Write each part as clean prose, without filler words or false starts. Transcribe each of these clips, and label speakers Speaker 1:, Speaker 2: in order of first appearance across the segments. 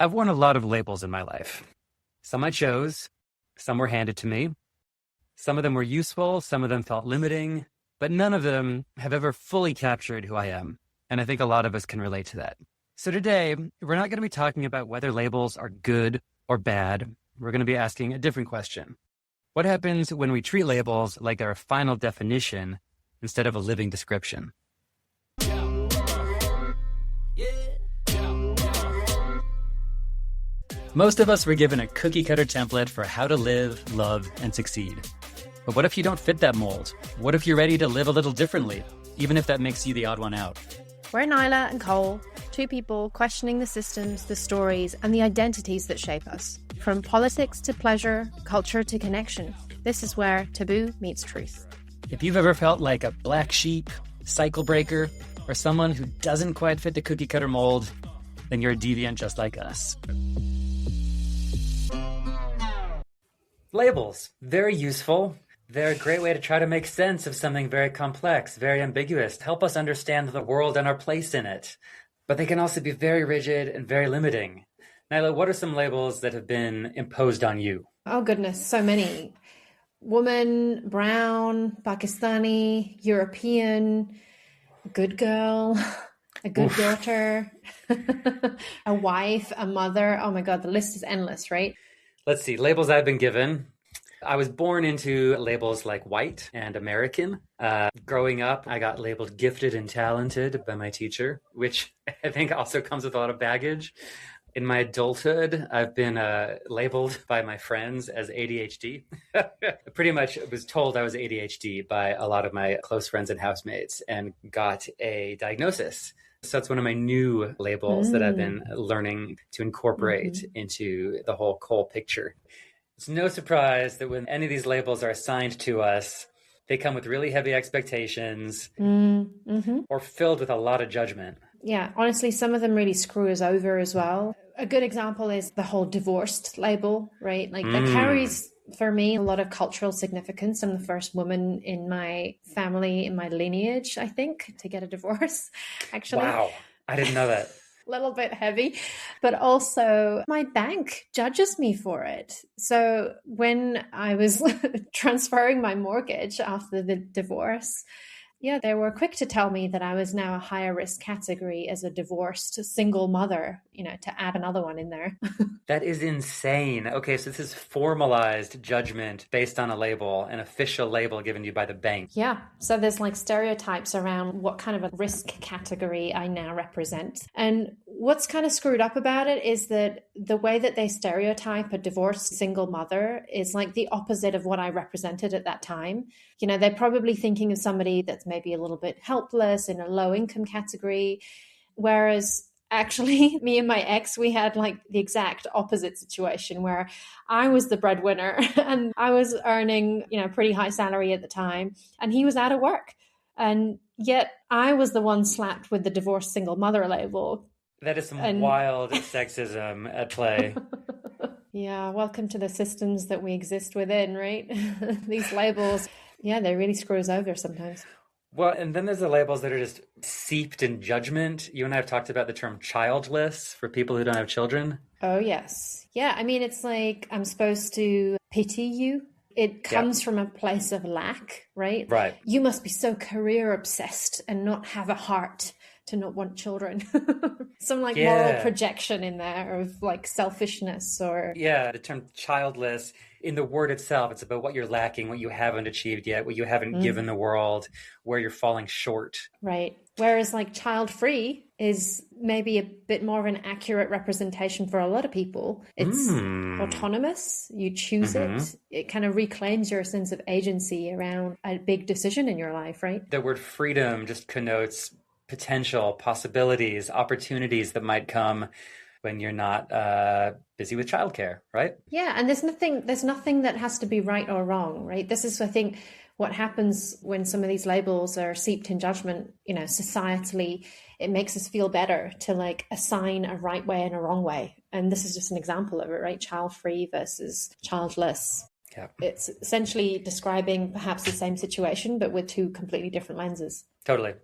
Speaker 1: I've worn a lot of labels in my life. Some I chose, some were handed to me. Some of them were useful, some of them felt limiting, but none of them have ever fully captured who I am. And I think a lot of us can relate to that. So today, we're not going to be talking about whether labels are good or bad. We're going to be asking a different question. What happens when we treat labels like they're a final definition instead of a living description? Most of us were given a cookie-cutter template for how to live, love, and succeed. But what if you don't fit that mold? What if you're ready to live a little differently, even if that makes you the odd one out?
Speaker 2: We're Nyla and Cole, two people questioning the systems, the stories, and the identities that shape us. From politics to pleasure, culture to connection, this is where taboo meets truth.
Speaker 1: If you've ever felt like a black sheep, cycle breaker, or someone who doesn't quite fit the cookie-cutter mold, then you're a deviant just like us. Labels, very useful. They're a great way to try to make sense of something very complex, very ambiguous, help us understand the world and our place in it. But they can also be very rigid and very limiting. Nyla, what are some labels that have been imposed on you?
Speaker 2: Oh goodness, so many. Woman, brown, Pakistani, European, good girl, a good daughter, a wife, a mother. Oh my God, the list is endless, right?
Speaker 1: Let's see, labels I've been given. I was born into labels like white and American. Growing up, I got labeled gifted and talented by my teacher, which I think also comes with a lot of baggage. In my adulthood, I've been labeled by my friends as ADHD. Pretty much was told I was ADHD by a lot of my close friends and housemates and got a diagnosis. So that's one of my new labels that I've been learning to incorporate into the whole Cole picture. It's no surprise that when any of these labels are assigned to us, they come with really heavy expectations or filled with a lot of judgment.
Speaker 2: Yeah, honestly, some of them really screw us over as well. A good example is the whole divorced label, right? Like that carries, for me, a lot of cultural significance. I'm the first woman in my family, in my lineage, I think, to get a divorce, actually.
Speaker 1: Wow, I didn't know that.
Speaker 2: Little bit heavy, but also my bank judges me for it. So when I was transferring my mortgage after the divorce, they were quick to tell me that I was now a higher risk category as a divorced single mother, to add another one in there.
Speaker 1: That is insane. Okay, so this is formalized judgment based on a label, an official label given to you by the bank.
Speaker 2: Yeah, so there's like stereotypes around what kind of a risk category I now represent. And what's kind of screwed up about it is that the way that they stereotype a divorced single mother is like the opposite of what I represented at that time. They're probably thinking of somebody that's maybe a little bit helpless in a low income category, whereas actually me and my ex, we had like the exact opposite situation where I was the breadwinner and I was earning, a pretty high salary at the time, and he was out of work. And yet I was the one slapped with the divorced single mother label.
Speaker 1: That is some wild sexism at play.
Speaker 2: Yeah, welcome to the systems that we exist within, right? These labels, they really screw us over sometimes.
Speaker 1: Well, and then there's the labels that are just seeped in judgment. You and I have talked about the term childless for people who don't have children.
Speaker 2: Oh, yes. Yeah, I mean, it's like I'm supposed to pity you. It comes from a place of lack, right?
Speaker 1: Right.
Speaker 2: You must be so career obsessed and not have a heart to not want children. Some like moral projection in there of like selfishness or...
Speaker 1: Yeah, the term childless, in the word itself, it's about what you're lacking, what you haven't achieved yet, what you haven't given the world, where you're falling short.
Speaker 2: Right. Whereas like child-free is maybe a bit more of an accurate representation for a lot of people. It's autonomous. You choose it. It kind of reclaims your sense of agency around a big decision in your life, right?
Speaker 1: The word freedom just connotes potential, possibilities, opportunities that might come when you're not busy with childcare, right?
Speaker 2: Yeah, and there's nothing that has to be right or wrong, right? This is, I think, what happens when some of these labels are seeped in judgment, societally. It makes us feel better to like assign a right way and a wrong way. And this is just an example of it, right? Child-free versus childless.
Speaker 1: Yeah.
Speaker 2: It's essentially describing perhaps the same situation, but with two completely different lenses.
Speaker 1: Totally.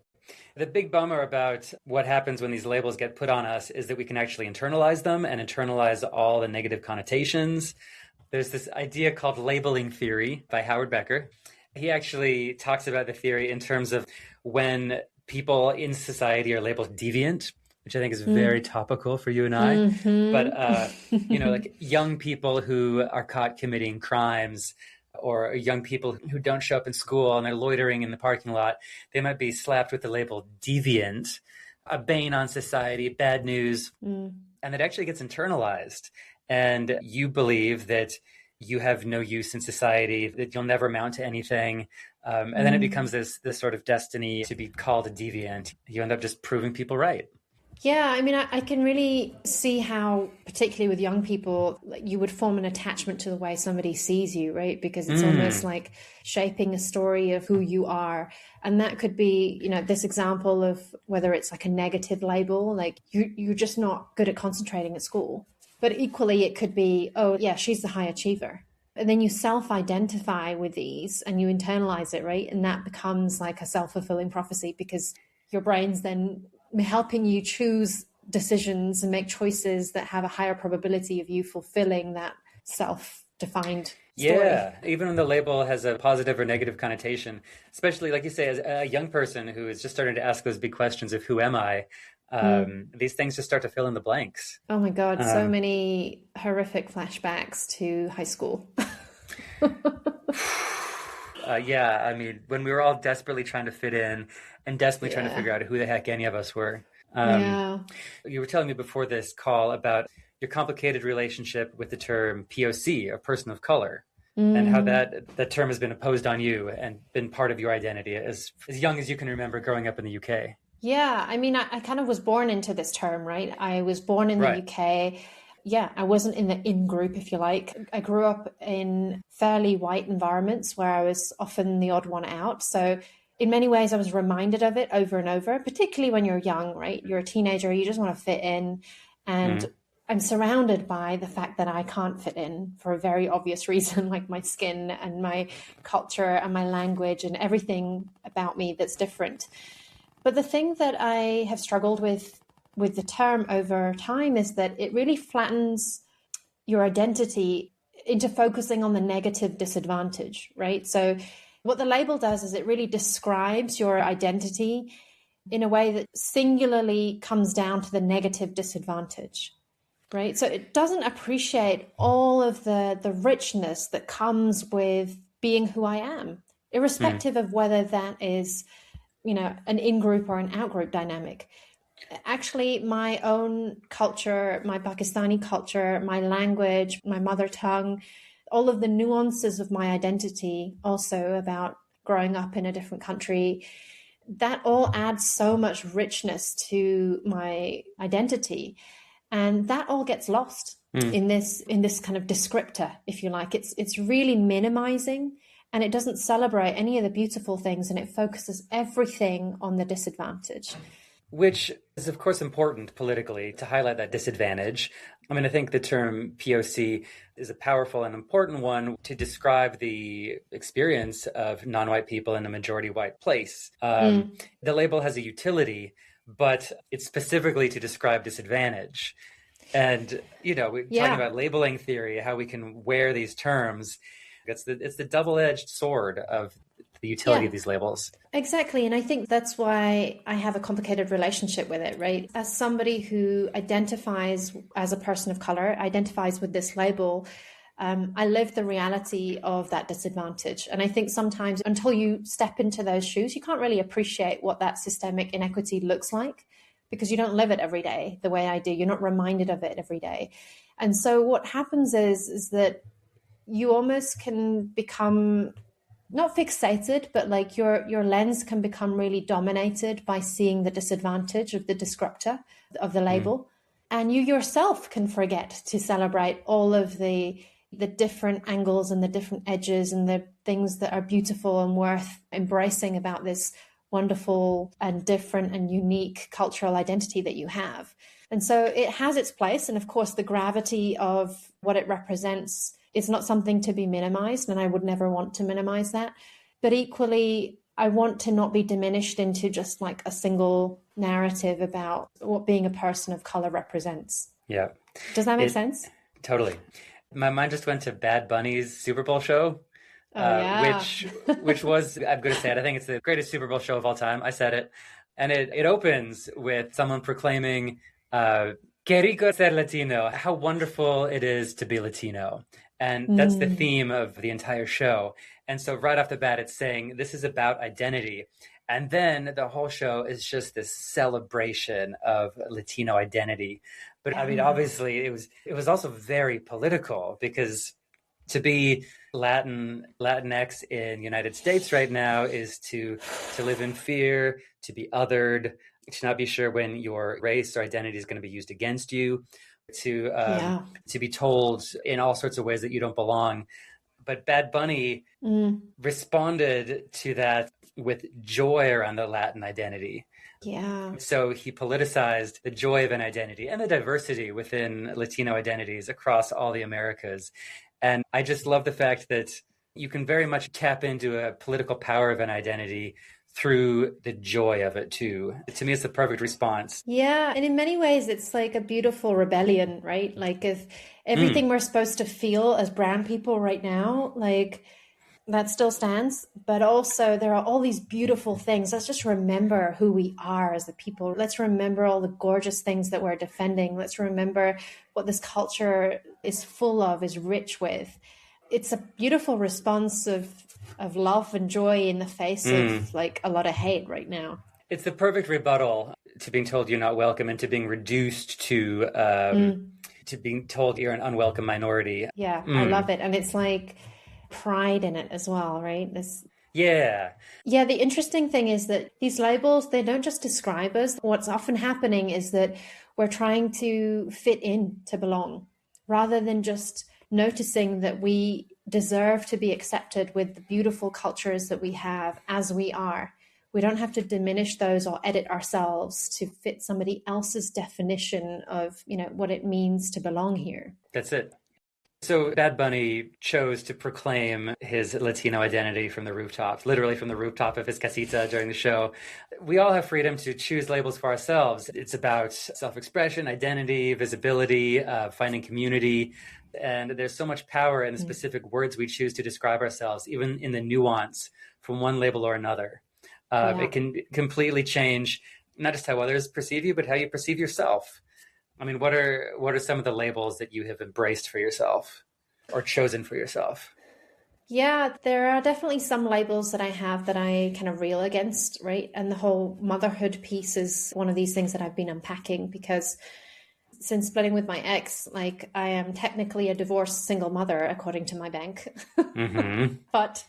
Speaker 1: The big bummer about what happens when these labels get put on us is that we can actually internalize them and internalize all the negative connotations. There's this idea called labeling theory by Howard Becker. He actually talks about the theory in terms of when people in society are labeled deviant, which I think is very topical for you and I.
Speaker 2: Mm-hmm.
Speaker 1: But, like young people who are caught committing crimes, or young people who don't show up in school and they're loitering in the parking lot, they might be slapped with the label deviant, a bane on society, bad news. And it actually gets internalized. And you believe that you have no use in society, that you'll never amount to anything. And then it becomes this sort of destiny to be called a deviant. You end up just proving people right.
Speaker 2: Yeah, I mean, I can really see how, particularly with young people, you would form an attachment to the way somebody sees you, right? Because it's almost like shaping a story of who you are. And that could be, this example of whether it's like a negative label, like you're just not good at concentrating at school. But equally, it could be, oh, yeah, she's the high achiever. And then you self-identify with these and you internalize it, right? And that becomes like a self-fulfilling prophecy because your brain's then helping you choose decisions and make choices that have a higher probability of you fulfilling that self-defined story.
Speaker 1: Yeah, even when the label has a positive or negative connotation, especially like you say, as a young person who is just starting to ask those big questions of who am I, these things just start to fill in the blanks.
Speaker 2: Oh my God, so many horrific flashbacks to high school.
Speaker 1: Yeah, I mean, when we were all desperately trying to fit in and desperately trying to figure out who the heck any of us were. You were telling me before this call about your complicated relationship with the term POC, or person of color, and how that term has been imposed on you and been part of your identity as young as you can remember growing up in the UK.
Speaker 2: Yeah, I mean, I kind of was born into this term, right? I was born in the UK. Yeah, I wasn't in the in-group, if you like. I grew up in fairly white environments where I was often the odd one out. So in many ways, I was reminded of it over and over, particularly when you're young, right? You're a teenager, you just want to fit in. And I'm surrounded by the fact that I can't fit in for a very obvious reason, like my skin and my culture and my language and everything about me that's different. But the thing that I have struggled with the term over time is that it really flattens your identity into focusing on the negative disadvantage, right? So what the label does is it really describes your identity in a way that singularly comes down to the negative disadvantage, right? So it doesn't appreciate all of the richness that comes with being who I am, irrespective of whether that is, an in-group or an out-group dynamic. Actually, my own culture, my Pakistani culture, my language, my mother tongue, all of the nuances of my identity, also about growing up in a different country, that all adds so much richness to my identity. And that all gets lost in this kind of descriptor, if you like. It's really minimizing, and it doesn't celebrate any of the beautiful things, and it focuses everything on the disadvantage.
Speaker 1: Which is, of course, important politically to highlight that disadvantage. I mean, I think the term POC is a powerful and important one to describe the experience of non-white people in a majority white place. The label has a utility, but it's specifically to describe disadvantage. And, we're talking about labeling theory, how we can wear these terms. It's the double-edged sword of the utility of these labels.
Speaker 2: Exactly. And I think that's why I have a complicated relationship with it, right? As somebody who identifies as a person of color, identifies with this label, I live the reality of that disadvantage. And I think sometimes until you step into those shoes, you can't really appreciate what that systemic inequity looks like because you don't live it every day the way I do. You're not reminded of it every day. And so what happens is that you almost can become not fixated, but like your lens can become really dominated by seeing the disadvantage of the descriptor of the label. And you yourself can forget to celebrate all of the different angles and the different edges and the things that are beautiful and worth embracing about this wonderful and different and unique cultural identity that you have. And so it has its place. And of course, the gravity of what it represents is not something to be minimized, and I would never want to minimize that. But equally, I want to not be diminished into just like a single narrative about what being a person of color represents.
Speaker 1: Yeah.
Speaker 2: Does that make sense?
Speaker 1: Totally. My mind just went to Bad Bunny's Super Bowl show,
Speaker 2: Oh, yeah.
Speaker 1: which was, I'm going to say it, I think it's the greatest Super Bowl show of all time. I said it. And it opens with someone proclaiming, "Qué rico ser Latino," how wonderful it is to be Latino. And that's the theme of the entire show. And so right off the bat, it's saying this is about identity. And then the whole show is just this celebration of Latino identity. But I mean, obviously, it was also very political, because to be Latinx in United States right now is to live in fear, to be othered, to not be sure when your race or identity is going to be used against you, to be told in all sorts of ways that you don't belong. But Bad Bunny responded to that with joy around the Latin identity.
Speaker 2: Yeah.
Speaker 1: So he politicized the joy of an identity and the diversity within Latino identities across all the Americas. And I just love the fact that you can very much tap into a political power of an identity through the joy of it too. To me, it's the perfect response.
Speaker 2: Yeah. And in many ways, it's like a beautiful rebellion, right? Like if everything we're supposed to feel as brown people right now, like that still stands, but also there are all these beautiful things. Let's just remember who we are as a people. Let's remember all the gorgeous things that we're defending. Let's remember what this culture is full of, is rich with. It's a beautiful response of love and joy in the face of like a lot of hate right now.
Speaker 1: It's the perfect rebuttal to being told you're not welcome and to being reduced to being told you're an unwelcome minority.
Speaker 2: Yeah, I love it. And it's like pride in it as well, right?
Speaker 1: Yeah,
Speaker 2: the interesting thing is that these labels, they don't just describe us. What's often happening is that we're trying to fit in to belong, rather than just noticing that we deserve to be accepted with the beautiful cultures that we have as we are. We don't have to diminish those or edit ourselves to fit somebody else's definition of, what it means to belong here.
Speaker 1: That's it. So Bad Bunny chose to proclaim his Latino identity from the rooftops, literally from the rooftop of his casita during the show. We all have freedom to choose labels for ourselves. It's about self-expression, identity, visibility, finding community. And there's so much power in the specific words we choose to describe ourselves, even in the nuance from one label or another. It can completely change not just how others perceive you, but how you perceive yourself. I mean, what are some of the labels that you have embraced for yourself or chosen for yourself?
Speaker 2: Yeah, there are definitely some labels that I have that I kind of reel against, right? And the whole motherhood piece is one of these things that I've been unpacking, because since splitting with my ex, like I am technically a divorced single mother, according to my bank. But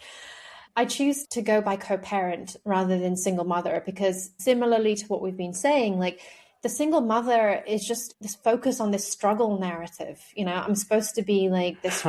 Speaker 2: I choose to go by co-parent rather than single mother, because similarly to what we've been saying, like the single mother is just this focus on this struggle narrative. I'm supposed to be like this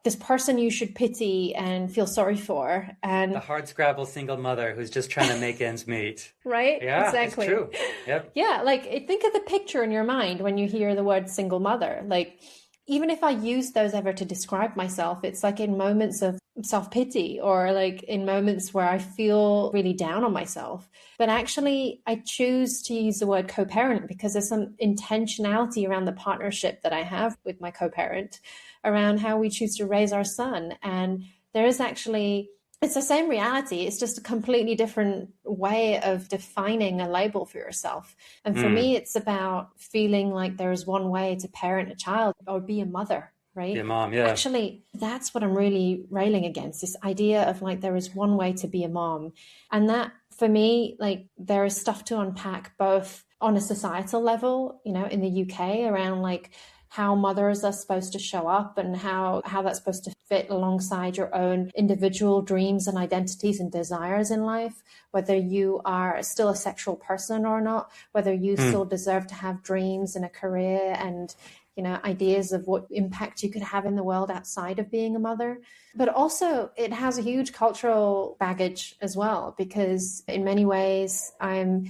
Speaker 2: this person you should pity and feel sorry for. And
Speaker 1: the hardscrabble single mother who's just trying to make ends meet.
Speaker 2: Right?
Speaker 1: Yeah,
Speaker 2: exactly.
Speaker 1: It's true. Yep.
Speaker 2: Yeah, like think of the picture in your mind when you hear the word single mother. Like, even if I use those ever to describe myself, it's like in moments of self-pity or like in moments where I feel really down on myself. But actually, I choose to use the word co-parent because there's some intentionality around the partnership that I have with my co-parent around how we choose to raise our son. And there is actually, it's the same reality. It's just a completely different way of defining a label for yourself. And for me, it's about feeling like there's one way to parent a child or be a mother, right?
Speaker 1: Be a mom, yeah.
Speaker 2: Actually, that's what I'm really railing against, this idea of like there is one way to be a mom. And that, for me, like there is stuff to unpack both on a societal level, in the UK around like how mothers are supposed to show up and how that's supposed to fit alongside your own individual dreams and identities and desires in life, whether you are still a sexual person or not, whether you still deserve to have dreams and a career and, ideas of what impact you could have in the world outside of being a mother. But also it has a huge cultural baggage as well, because in many ways I'm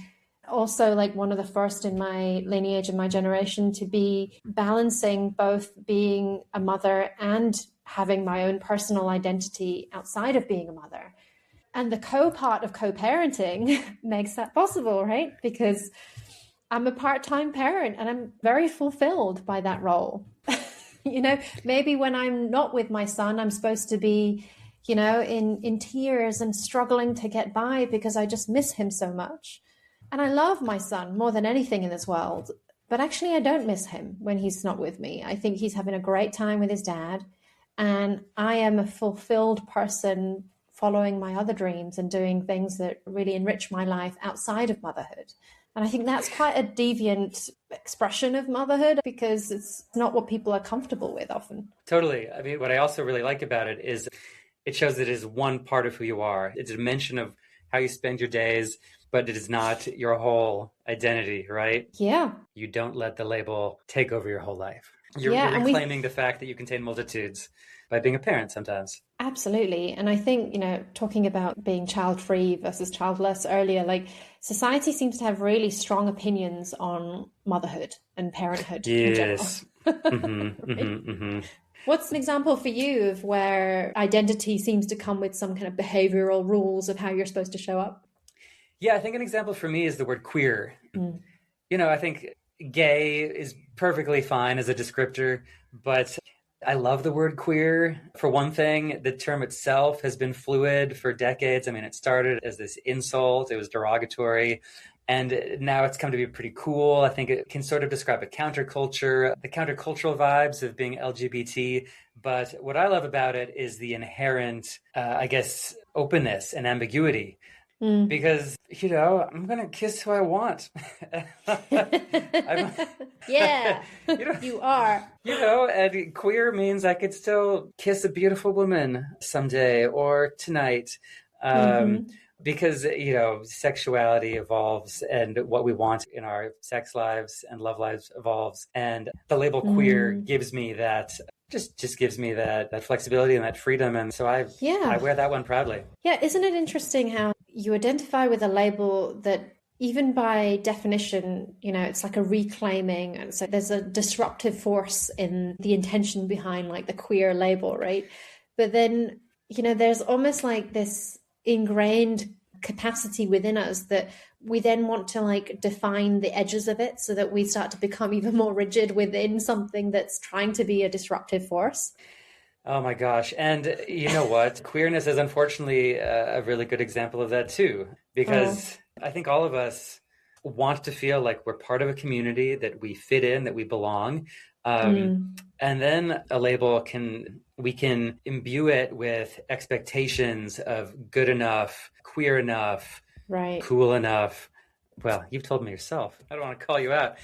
Speaker 2: also like one of the first in my lineage and my generation to be balancing both being a mother and having my own personal identity outside of being a mother. And the co-part of co-parenting makes that possible, right? Because I'm a part-time parent and I'm very fulfilled by that role. Maybe when I'm not with my son, I'm supposed to be, in tears and struggling to get by because I just miss him so much. And I love my son more than anything in this world. But actually, I don't miss him when he's not with me. I think he's having a great time with his dad. And I am a fulfilled person following my other dreams and doing things that really enrich my life outside of motherhood. And I think that's quite a deviant expression of motherhood because it's not what people are comfortable with often.
Speaker 1: Totally. I mean, what I also really like about it is it shows that it is one part of who you are. It's a dimension of how you spend your days, but it is not your whole identity, right?
Speaker 2: Yeah.
Speaker 1: You don't let the label take over your whole life. You're reclaiming the fact that you contain multitudes by being a parent sometimes.
Speaker 2: Absolutely. And I think, talking about being child-free versus childless earlier, like society seems to have really strong opinions on motherhood and parenthood in general. What's an example for you of where identity seems to come with some kind of behavioral rules of how you're supposed to show up?
Speaker 1: Yeah, I think an example for me is the word queer. I think gay is perfectly fine as a descriptor, but I love the word queer. For one thing, the term itself has been fluid for decades. I mean, it started as this insult. It was derogatory. And now it's come to be pretty cool. I think it can sort of describe a counterculture, the countercultural vibes of being LGBT. But what I love about it is the inherent, openness and ambiguity. Because, I'm going to kiss who I want.
Speaker 2: Yeah, you are.
Speaker 1: And queer means I could still kiss a beautiful woman someday or tonight. Because, sexuality evolves and what we want in our sex lives and love lives evolves. And the label queer gives me that, just gives me that flexibility and that freedom. And so I wear that one proudly.
Speaker 2: Yeah, isn't it interesting how you identify with a label that even by definition, it's like a reclaiming. And so there's a disruptive force in the intention behind like the queer label, right? But then, there's almost like this ingrained capacity within us that we then want to like define the edges of it so that we start to become even more rigid within something that's trying to be a disruptive force.
Speaker 1: Oh my gosh. And you know what? Queerness is unfortunately a really good example of that too, because I think all of us want to feel like we're part of a community, that we fit in, that we belong. And then a label we can imbue it with expectations of good enough, queer enough,
Speaker 2: right,
Speaker 1: cool enough. Well, you've told me yourself. I don't want to call you out,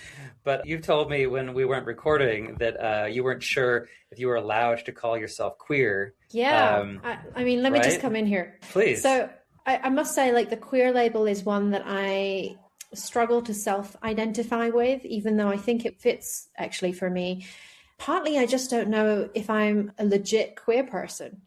Speaker 1: but you've told me when we weren't recording that you weren't sure if you were allowed to call yourself queer.
Speaker 2: Yeah. I mean, let me just come in here.
Speaker 1: Please.
Speaker 2: So I must say, like, the queer label is one that I struggle to self-identify with, even though I think it fits actually for me. Partly, I just don't know if I'm a legit queer person,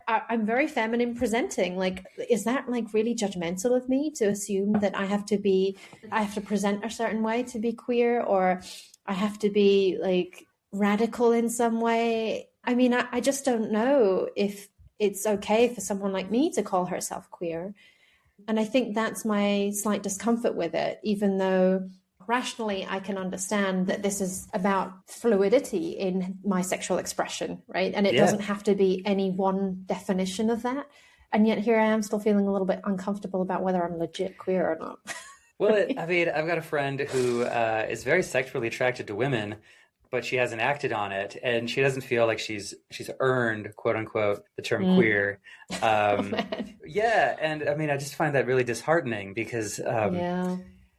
Speaker 2: I'm very feminine presenting. Like, is that like really judgmental of me to assume that I have to present a certain way to be queer, or I have to be like radical in some way? I mean, I just don't know if it's okay for someone like me to call herself queer. And I think that's my slight discomfort with it, even though rationally I can understand that this is about fluidity in my sexual expression, right? And it doesn't have to be any one definition of that. And yet here I am still feeling a little bit uncomfortable about whether I'm legit queer or not.
Speaker 1: Well, I mean, I've got a friend who is very sexually attracted to women, but she hasn't acted on it, and she doesn't feel like she's earned, quote unquote, the term queer. Yeah, and I mean, I just find that really disheartening because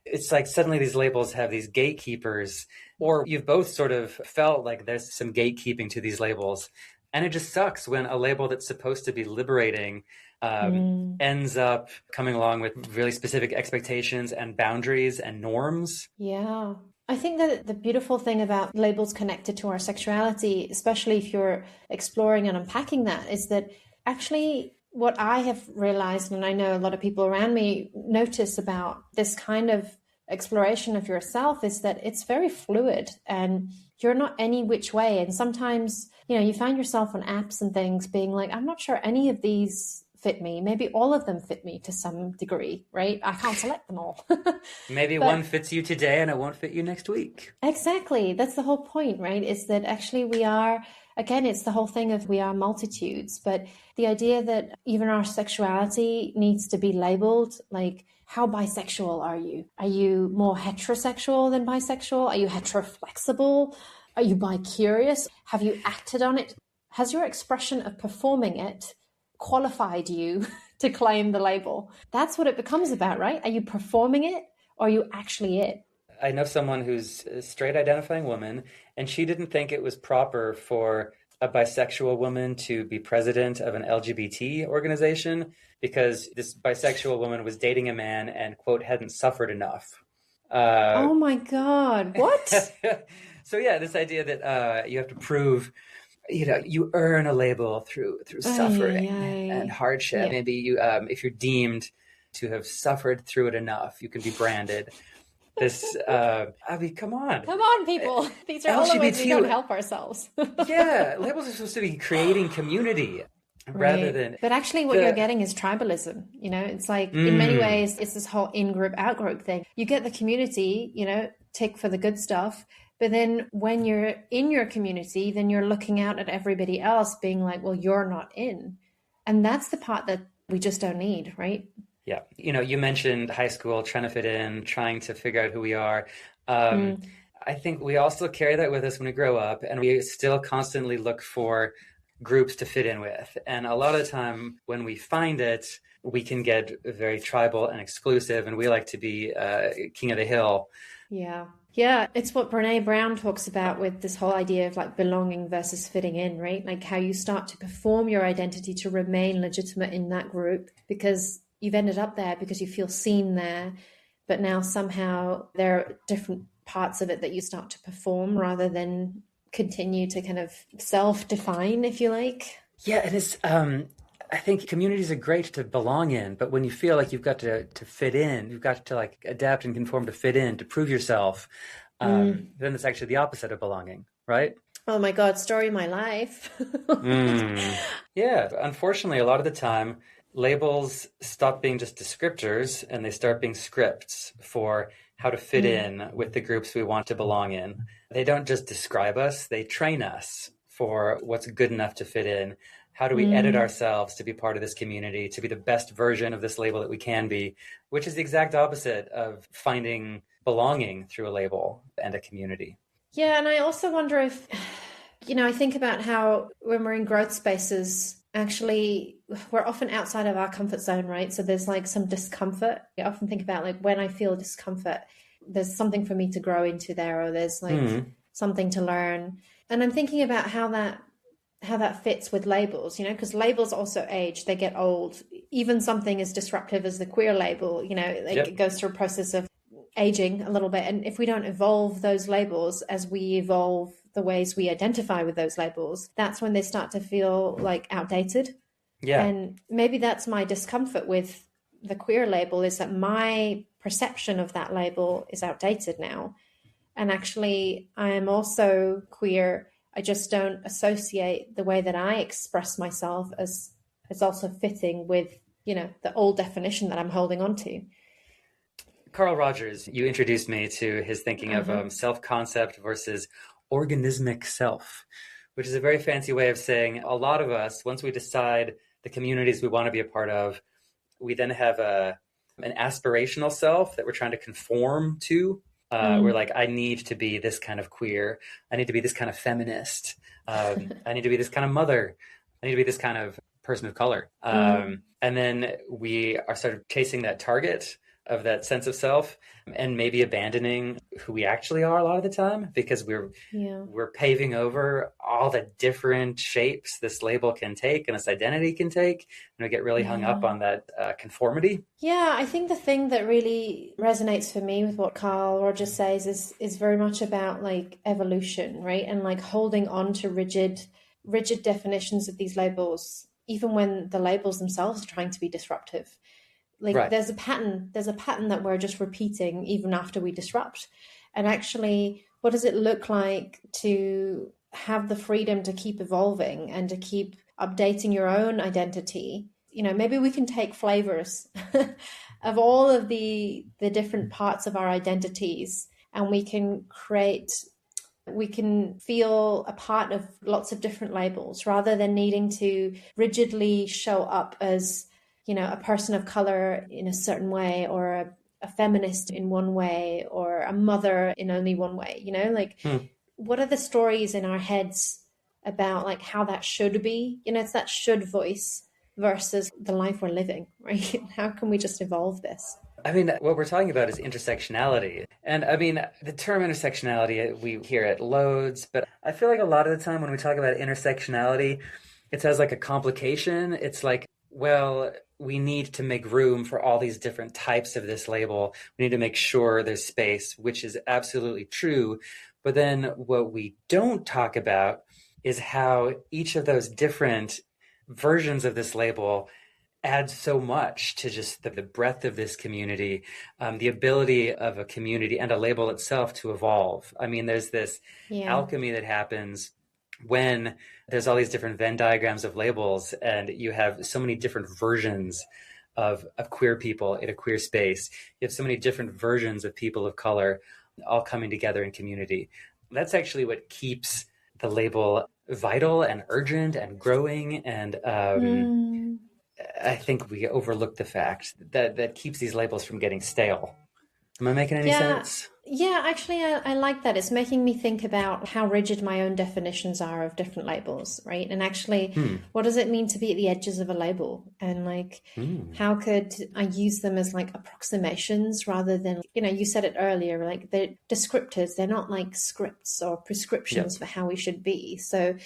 Speaker 1: it's like suddenly these labels have these gatekeepers, or you've both sort of felt like there's some gatekeeping to these labels, and it just sucks when a label that's supposed to be liberating ends up coming along with really specific expectations and boundaries and norms.
Speaker 2: Yeah. I think that the beautiful thing about labels connected to our sexuality, especially if you're exploring and unpacking that, is that actually what I have realized, and I know a lot of people around me notice about this kind of exploration of yourself, is that it's very fluid and you're not any which way. And sometimes, you find yourself on apps and things being like, I'm not sure any of these fit me. Maybe all of them fit me to some degree, right? I can't select them all.
Speaker 1: Maybe
Speaker 2: But
Speaker 1: one fits you today and it won't fit you next week.
Speaker 2: exactly. That's the whole point, right? Is that actually we are, again, it's the whole thing of we are multitudes, but the idea that even our sexuality needs to be labeled, like, how bisexual are you? Are you more heterosexual than bisexual? Are you heteroflexible? Are you bi-curious? Have you acted on it? Has your expression of performing it qualified you to claim the label? That's what it becomes about, right? Are you performing it or are you actually it?
Speaker 1: I know someone who's a straight identifying woman, and she didn't think it was proper for a bisexual woman to be president of an LGBT organization because this bisexual woman was dating a man and, quote, hadn't suffered enough.
Speaker 2: Oh my God, what?
Speaker 1: So yeah, this idea that you have to prove, you earn a label through suffering and hardship.
Speaker 2: Yeah.
Speaker 1: Maybe you, if you're deemed to have suffered through it enough, you can be branded. This, I mean, come on.
Speaker 2: Come on, people. These are all the ways we don't help ourselves.
Speaker 1: Yeah, labels are supposed to be creating community rather than...
Speaker 2: But actually what you're getting is tribalism. It's like, in many ways, it's this whole in-group, out-group thing. You get the community, tick for the good stuff. But then when you're in your community, then you're looking out at everybody else being like, well, you're not in. And that's the part that we just don't need, right?
Speaker 1: Yeah. You mentioned high school, trying to fit in, trying to figure out who we are. I think we also carry that with us when we grow up, and we still constantly look for groups to fit in with. And a lot of the time when we find it, we can get very tribal and exclusive, and we like to be king of the hill.
Speaker 2: Yeah. Yeah, it's what Brene Brown talks about with this whole idea of like belonging versus fitting in, right? Like how you start to perform your identity to remain legitimate in that group because you've ended up there because you feel seen there. But now somehow there are different parts of it that you start to perform rather than continue to kind of self-define, if you like.
Speaker 1: Yeah, and it's... I think communities are great to belong in, but when you feel like you've got to fit in, you've got to like adapt and conform to fit in, to prove yourself, then it's actually the opposite of belonging, right?
Speaker 2: Oh my God, story of my life.
Speaker 1: Yeah, unfortunately, a lot of the time, labels stop being just descriptors and they start being scripts for how to fit in with the groups we want to belong in. They don't just describe us, they train us for what's good enough to fit in. How do we edit ourselves to be part of this community, to be the best version of this label that we can be, which is the exact opposite of finding belonging through a label and a community.
Speaker 2: Yeah, and I also wonder if, I think about how when we're in growth spaces, actually, we're often outside of our comfort zone, right? So there's like some discomfort. I often think about like when I feel discomfort, there's something for me to grow into there, or there's like something to learn. And I'm thinking about how that fits with labels, because labels also age, they get old. Even something as disruptive as the queer label, it goes through a process of aging a little bit. And if we don't evolve those labels as we evolve the ways we identify with those labels, that's when they start to feel like outdated. Yeah. And maybe that's my discomfort with the queer label, is that my perception of that label is outdated now. And actually, I am also queer. I just don't associate the way that I express myself as also fitting with, the old definition that I'm holding on to.
Speaker 1: Carl Rogers, you introduced me to his thinking of self-concept versus organismic self, which is a very fancy way of saying a lot of us, once we decide the communities we want to be a part of, we then have an aspirational self that we're trying to conform to. We're like, I need to be this kind of queer. I need to be this kind of feminist. I need to be this kind of mother. I need to be this kind of person of color. And then we are sort of chasing that target of that sense of self and maybe abandoning who we actually are a lot of the time because we're paving over all the different shapes this label can take and this identity can take, and we get really hung up on that conformity. Yeah,
Speaker 2: I think the thing that really resonates for me with what Carl Rogers says is very much about like evolution, right? And like holding on to rigid definitions of these labels, even when the labels themselves are trying to be disruptive. Like there's a pattern that we're just repeating even after we disrupt. And actually, what does it look like to have the freedom to keep evolving and to keep updating your own identity, maybe we can take flavors of all of the different parts of our identities, and we can feel a part of lots of different labels rather than needing to rigidly show up as, a person of color in a certain way, or a feminist in one way, or a mother in only one way, what are the stories in our heads about like how that should be? It's that should voice versus the life we're living, right? How can we just evolve this?
Speaker 1: I mean, what we're talking about is intersectionality. And I mean, the term intersectionality, we hear it loads, but I feel like a lot of the time when we talk about intersectionality, it has like a complication. It's like, well, we need to make room for all these different types of this label. We need to make sure there's space, which is absolutely true. But then what we don't talk about is how each of those different versions of this label adds so much to just the breadth of this community, the ability of a community and a label itself to evolve. I mean, there's this alchemy that happens when there's all these different Venn diagrams of labels, and you have so many different versions of queer people in a queer space. You have so many different versions of people of color all coming together in community. That's actually what keeps the label vital and urgent and growing. And I think we overlook the fact that keeps these labels from getting stale. Am I making any sense?
Speaker 2: Yeah, actually, I like that. It's making me think about how rigid my own definitions are of different labels, right? And actually, what does it mean to be at the edges of a label? And like, how could I use them as like approximations rather than, you said it earlier, like they're descriptors. They're not like scripts or prescriptions for how we should be. So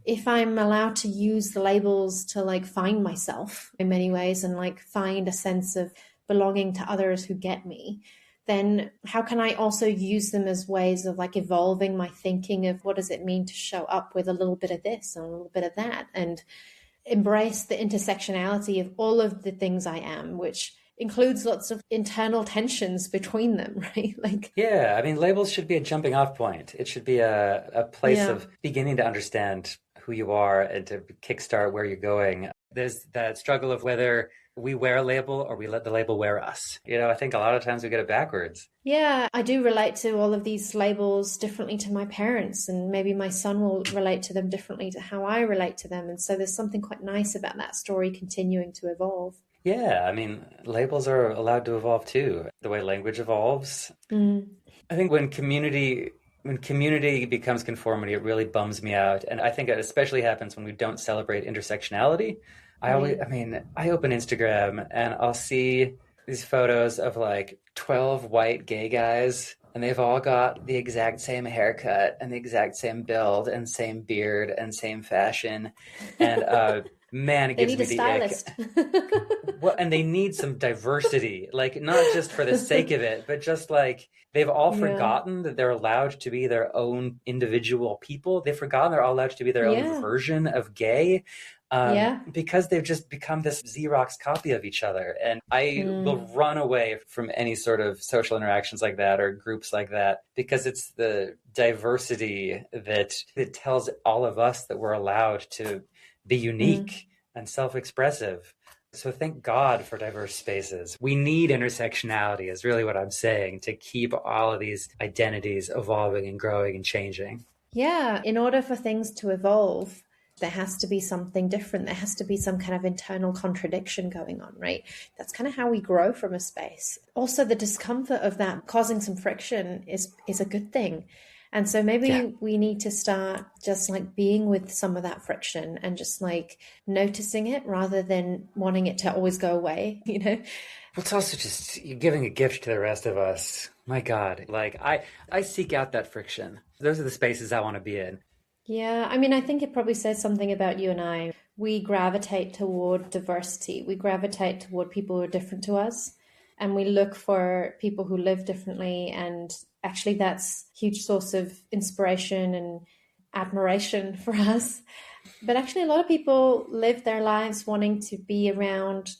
Speaker 2: if I'm allowed to use the labels to like find myself in many ways and like find a sense of belonging to others who get me, then how can I also use them as ways of like evolving my thinking of what does it mean to show up with a little bit of this and a little bit of that, and embrace the intersectionality of all of the things I am, which includes lots of internal tensions between them, right? Like,
Speaker 1: yeah, I mean, labels should be a jumping off point. It should be a place of beginning to understand who you are and to kickstart where you're going. There's that struggle of whether we wear a label or we let the label wear us. I think a lot of times we get it backwards.
Speaker 2: Yeah, I do relate to all of these labels differently to my parents, and maybe my son will relate to them differently to how I relate to them. And so there's something quite nice about that story continuing to evolve.
Speaker 1: Yeah, I mean, labels are allowed to evolve too. The way language evolves. I think when community becomes conformity, it really bums me out. And I think it especially happens when we don't celebrate intersectionality. I open Instagram and I'll see these photos of like 12 white gay guys, and they've all got the exact same haircut and the exact same build and same beard and same fashion. And man, it gives me the ick. Well, and they need some diversity, like not just for the sake of it, but just like they've all forgotten that they're allowed to be their own individual people. They've forgotten they're all allowed to be their own version of gay. Because they've just become this Xerox copy of each other. And I will run away from any sort of social interactions like that or groups like that, because it's the diversity that tells all of us that we're allowed to be unique and self-expressive. So thank God for diverse spaces. We need intersectionality is really what I'm saying, to keep all of these identities evolving and growing and changing.
Speaker 2: Yeah, in order for things to evolve, there has to be something different. There has to be some kind of internal contradiction going on, right? That's kind of how we grow from a space. Also, the discomfort of that causing some friction is a good thing. And so maybe we need to start just like being with some of that friction and just like noticing it rather than wanting it to always go away, Well,
Speaker 1: it's also just you're giving a gift to the rest of us. My God, like I seek out that friction. Those are the spaces I want to be in.
Speaker 2: Yeah, I mean, I think it probably says something about you and I. We gravitate toward diversity. We gravitate toward people who are different to us. And we look for people who live differently. And actually, that's a huge source of inspiration and admiration for us. But actually, a lot of people live their lives wanting to be around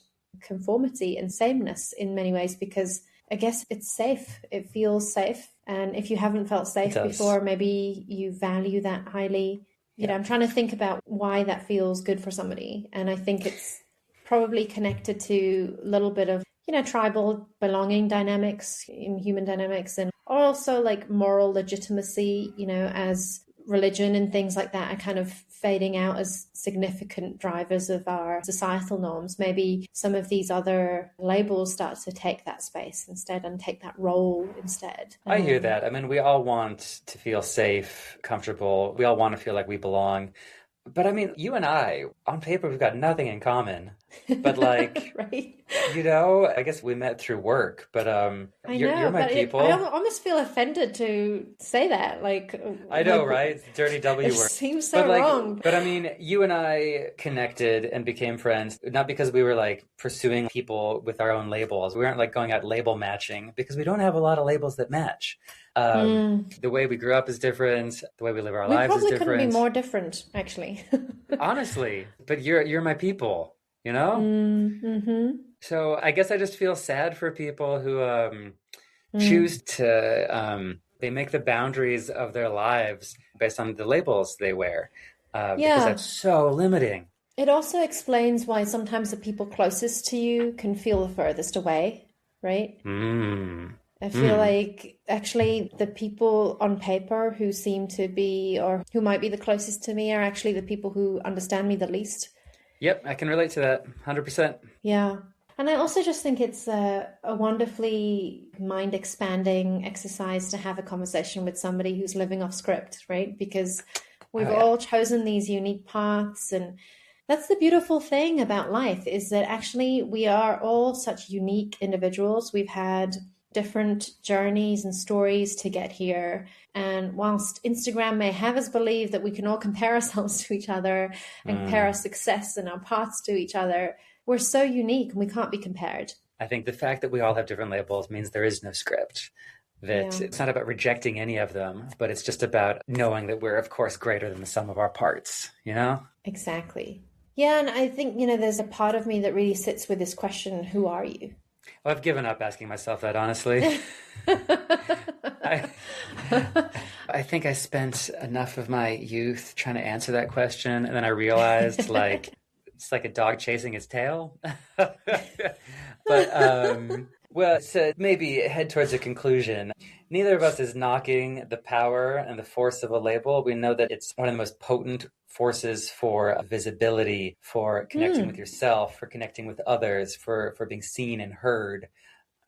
Speaker 2: conformity and sameness in many ways, because I guess it's safe. It feels safe. And if you haven't felt safe before, maybe you value that highly. I'm trying to think about why that feels good for somebody. And I think it's probably connected to a little bit of, tribal belonging dynamics in human dynamics, and also like moral legitimacy, as religion and things like that are kind of fading out as significant drivers of our societal norms. Maybe some of these other labels start to take that space instead and take that role instead.
Speaker 1: I hear that. I mean, we all want to feel safe, comfortable. We all want to feel like we belong. But I mean, you and I, on paper, we've got nothing in common. But like,
Speaker 2: right?
Speaker 1: I guess we met through work, but you're my people.
Speaker 2: I almost feel offended to say that. Like,
Speaker 1: I know, right? It's dirty W word.
Speaker 2: It seems so wrong.
Speaker 1: But I mean, you and I connected and became friends, not because we were like pursuing people with our own labels. We weren't like going out label matching, because we don't have a lot of labels that match. The way we grew up is different. The way we live our lives is different.
Speaker 2: We probably couldn't be more different, actually.
Speaker 1: Honestly, but you're my people,
Speaker 2: Mm-hmm.
Speaker 1: So I guess I just feel sad for people who choose to they make the boundaries of their lives based on the labels they wear, because that's so limiting.
Speaker 2: It also explains why sometimes the people closest to you can feel the furthest away, right? I feel like actually the people on paper who seem to be, or who might be the closest to me, are actually the people who understand me the least.
Speaker 1: Yep, I can relate to that 100%.
Speaker 2: Yeah. And I also just think it's a wonderfully mind-expanding exercise to have a conversation with somebody who's living off script, right? Because we've all chosen these unique paths, and that's the beautiful thing about life, is that actually we are all such unique individuals. We've had different journeys and stories to get here. And whilst Instagram may have us believe that we can all compare ourselves to each other and compare our success and our paths to each other, we're so unique and we can't be compared.
Speaker 1: I think the fact that we all have different labels means there is no script. That it's not about rejecting any of them, but it's just about knowing that we're, of course, greater than the sum of our parts,
Speaker 2: Exactly. Yeah, and I think, there's a part of me that really sits with this question, who are you?
Speaker 1: Well, I've given up asking myself that, honestly. I think I spent enough of my youth trying to answer that question, and then I realized, it's like a dog chasing its tail. But, so maybe head towards a conclusion. Neither of us is knocking the power and the force of a label. We know that it's one of the most potent forces for visibility, for connecting with yourself, for connecting with others, for being seen and heard.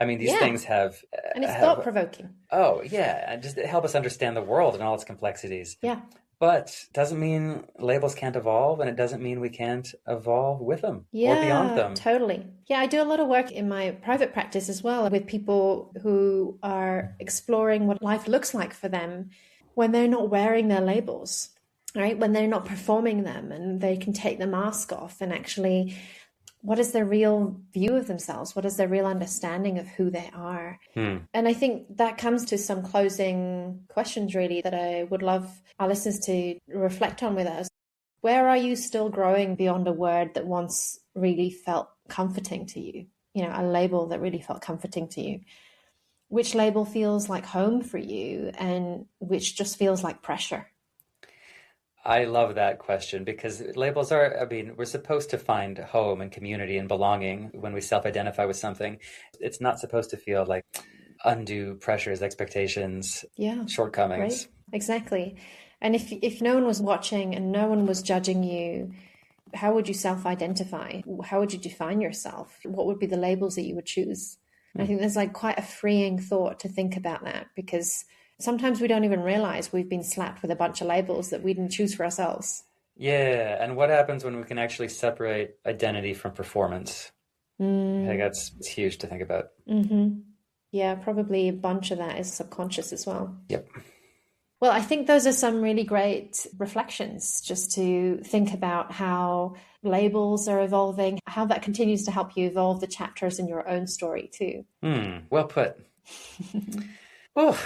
Speaker 1: I mean, these things have...
Speaker 2: and it's thought-provoking.
Speaker 1: Oh, yeah. And just help us understand the world and all its complexities.
Speaker 2: Yeah.
Speaker 1: But doesn't mean labels can't evolve, and it doesn't mean we can't evolve with them or beyond them.
Speaker 2: Totally. Yeah, I do a lot of work in my private practice as well with people who are exploring what life looks like for them when they're not wearing their labels, right? When they're not performing them and they can take the mask off, and actually, what is their real view of themselves? What is their real understanding of who they are? And I think that comes to some closing questions, really, that I would love our listeners to reflect on with us. Where are you still growing beyond a word that once really felt comforting to you? A label that really felt comforting to you. Which label feels like home for you, and which just feels like pressure?
Speaker 1: I love that question, because labels are, we're supposed to find home and community and belonging when we self-identify with something. It's not supposed to feel like undue pressures, expectations, shortcomings.
Speaker 2: Right? Exactly. And if no one was watching and no one was judging you, how would you self-identify? How would you define yourself? What would be the labels that you would choose? I think there's quite a freeing thought to think about that, because sometimes we don't even realize we've been slapped with a bunch of labels that we didn't choose for ourselves.
Speaker 1: Yeah, and what happens when we can actually separate identity from performance? I think it's huge to think about.
Speaker 2: Mm-hmm. Yeah, probably a bunch of that is subconscious as well.
Speaker 1: Yep.
Speaker 2: Well, I think those are some really great reflections, just to think about how labels are evolving, how that continues to help you evolve the chapters in your own story too.
Speaker 1: Well put. Oh.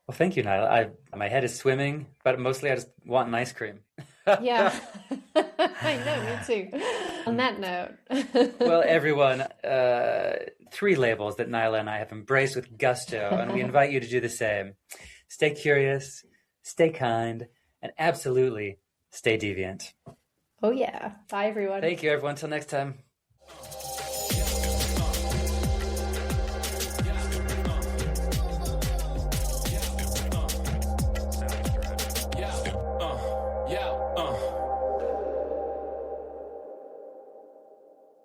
Speaker 1: Well, thank you, Nyla. My head is swimming, but mostly I just want an ice cream.
Speaker 2: Yeah, I know, me too. On that note.
Speaker 1: Well, everyone, 3 labels that Nyla and I have embraced with gusto, and we invite you to do the same. Stay curious, stay kind, and absolutely stay deviant.
Speaker 2: Oh, yeah. Bye, everyone.
Speaker 1: Thank you, everyone. Till next time.